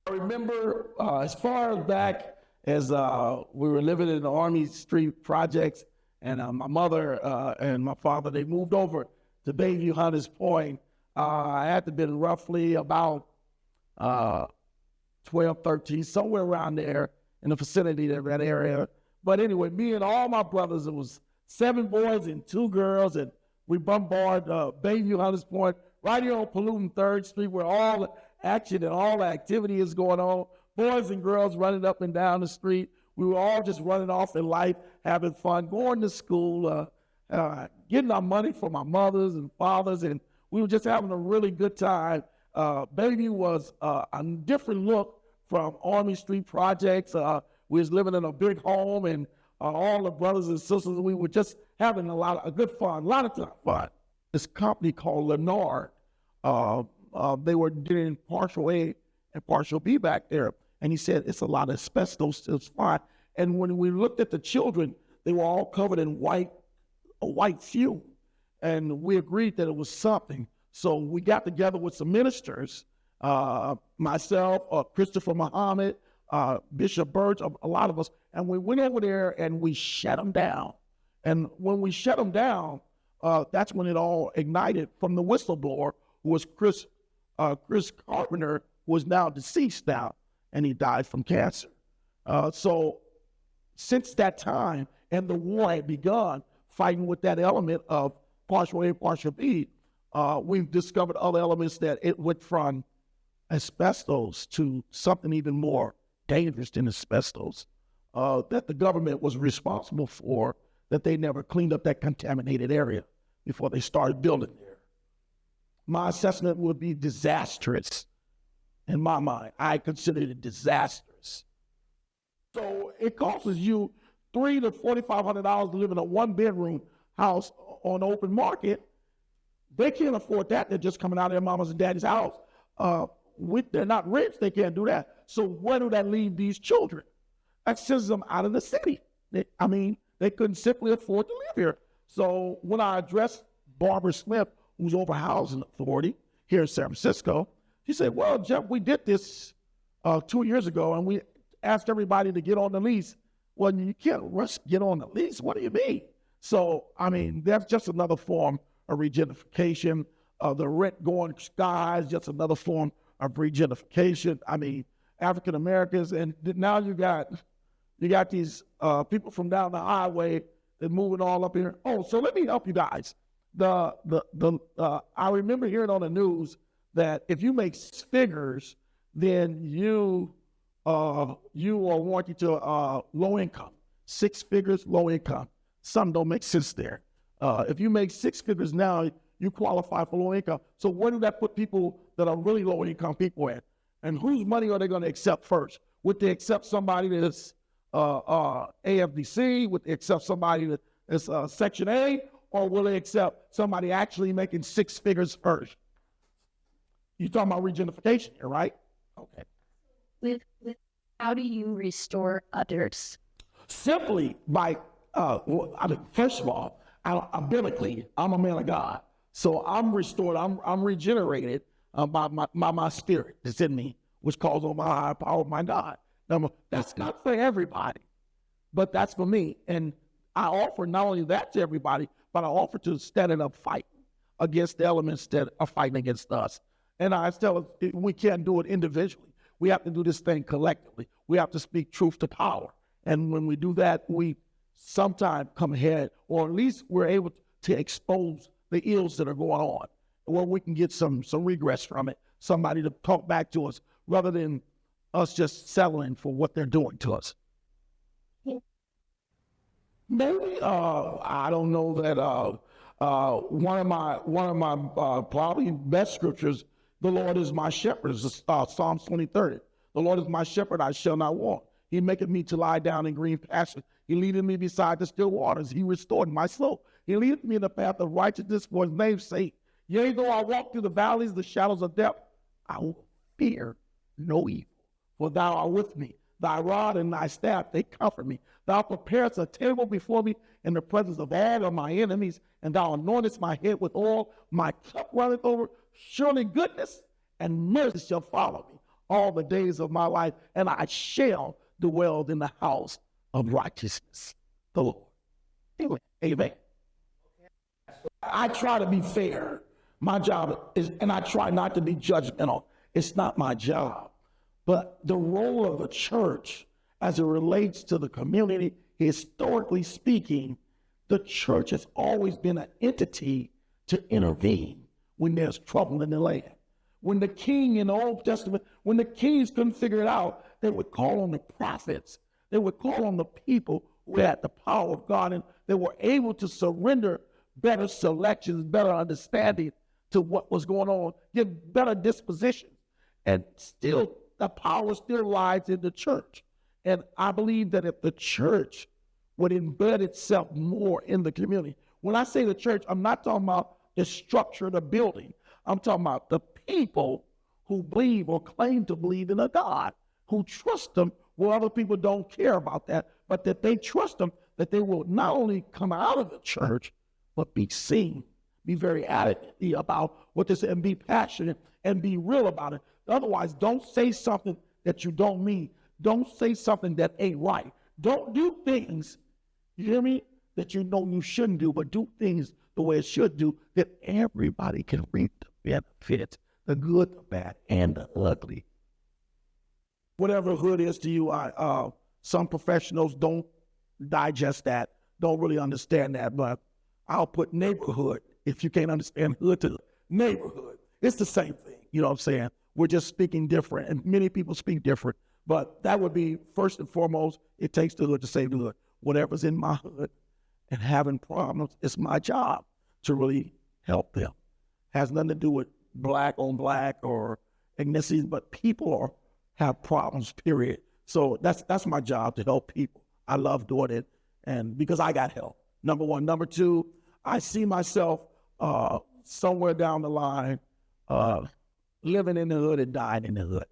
I remember as far back as we were living in the Army Street projects, and my mother and my father, they moved over to Bayview Hunters Point. I had to been roughly about 12, 13, somewhere around there in the vicinity of that area. But anyway, me and all my brothers, it was 7 boys and 2 girls, and we bombarded Bayview Hunters Point right here on Palooton 3rd Street, where all the action and all the activity is going on. Boys and girls running up and down the street. We were all just running off in life, having fun, going to school, getting our money from our mothers and fathers, and we were just having a really good time. Bayview was a different look from Army Street projects. We was living in a big home, and all the brothers and sisters, we were just having a lot of good fun, a lot of fun. This company called Lennard, they were doing partial A and partial B back there. And he said, it's a lot of asbestos, it's fine. And when we looked at the children, they were all covered in a white fume. And we agreed that it was something. So we got together with some ministers, myself, Christopher Muhammad, Bishop Birch, a lot of us, and we went over there and we shut them down. And when we shut them down, that's when it all ignited from the whistleblower, who was Chris Carpenter, who is now deceased now, and he died from cancer. So since that time, and the war had begun, fighting with that element of partial A, partial B, we've discovered other elements that it went from asbestos to something even more dangerous than asbestos, that the government was responsible for, that they never cleaned up that contaminated area before they started building there. My assessment would be disastrous. In my mind, I consider it disastrous. So it costs you $300 to $4,500 to live in a 1-bedroom house on the open market. They can't afford that. They're just coming out of their mama's and daddy's house. They're not rich. They can't do that. So where do that leave these children? That sends them out of the city. They couldn't simply afford to live here. So when I addressed Barbara Smith, who's over housing authority here in San Francisco, she said, well, Jeff, we did this 2 years ago, and we asked everybody to get on the lease. Well, you can't rush get on the lease. What do you mean? So, that's just another form of regentrification. The rent going sky is just another form of regentrification. African Americans, and now you got these people from down the highway that moving all up here. Oh, so let me help you guys. I remember hearing on the news that if you make figures, then you are wanting to low income. 6 figures, low income. Some don't make sense there. If you make 6 figures now, you qualify for low income. So where do that put people that are really low income people at? And whose money are they going to accept first? Would they accept somebody that's AFDC? Would they accept somebody that's Section A? Or will they accept somebody actually making 6 figures first? You're talking about regentrification here, right? Okay. How do you restore others? Simply by, first of all, biblically, I'm a man of God. So I'm restored, I'm regenerated by my spirit that's in me, which calls on my higher power of my God. Now, that's not for everybody, but that's for me. And I offer not only that to everybody, but I offer to stand up fight against the elements that are fighting against us. And I tell us, we can't do it individually. We have to do this thing collectively. We have to speak truth to power. And when we do that, we sometimes come ahead, or at least we're able to expose the ills that are going on, where we can get some regress from it, somebody to talk back to us, rather than us just settling for what they're doing to us. Maybe, I don't know that one of my probably best scriptures, the Lord is my shepherd, is Psalms 20:30. The Lord is my shepherd, I shall not want. He maketh me to lie down in green pastures. He leadeth me beside the still waters. He restored my soul. He leadeth me in the path of righteousness for his name's sake. Yea, though I walk through the valleys, the shadows of death, I will fear no evil. For thou art with me. Thy rod and thy staff, they comfort me. Thou preparest a table before me in the presence of all of my enemies, and thou anointest my head with oil. My cup runneth over. Surely goodness and mercy shall follow me all the days of my life, and I shall dwell in the house of righteousness, the Lord. Amen. Amen. I try to be fair. My job is, and I try not to be judgmental. It's not my job. But the role of the church as it relates to the community, historically speaking, the church has always been an entity to intervene when there's trouble in the land. When the king in the Old Testament, when the kings couldn't figure it out, they would call on the prophets. They would call on the people who had the power of God, and they were able to surrender better selections, better understanding to what was going on, give better disposition. And still, the power still lies in the church. And I believe that if the church would embed itself more in the community, when I say the church, I'm not talking about the structure of the building. I'm talking about the people who believe or claim to believe in a God, who trust them where other people don't care about that, but that they trust them, that they will not only come out of the church, but be seen, be very adamant about what this, and be passionate and be real about it. Otherwise, don't say something that you don't mean. Don't say something that ain't right. Don't do things, you hear me, that you know you shouldn't do, but do things the way it should do, that everybody can reap the benefits, the good, the bad, and the ugly. Whatever hood is to you, some professionals don't digest that, don't really understand that, but I'll put neighborhood, if you can't understand hood, to neighborhood. It's the same thing, you know what I'm saying? We're just speaking different, and many people speak different, but that would be, first and foremost, it takes the hood to save the hood. Whatever's in my hood and having problems, it's my job to really help them. Has nothing to do with black on black or ethnicity, but people have problems, period. So that's my job, to help people. I love doing it, and because I got help, number one. Number two, I see myself somewhere down the line living in the hood and dying in the hood.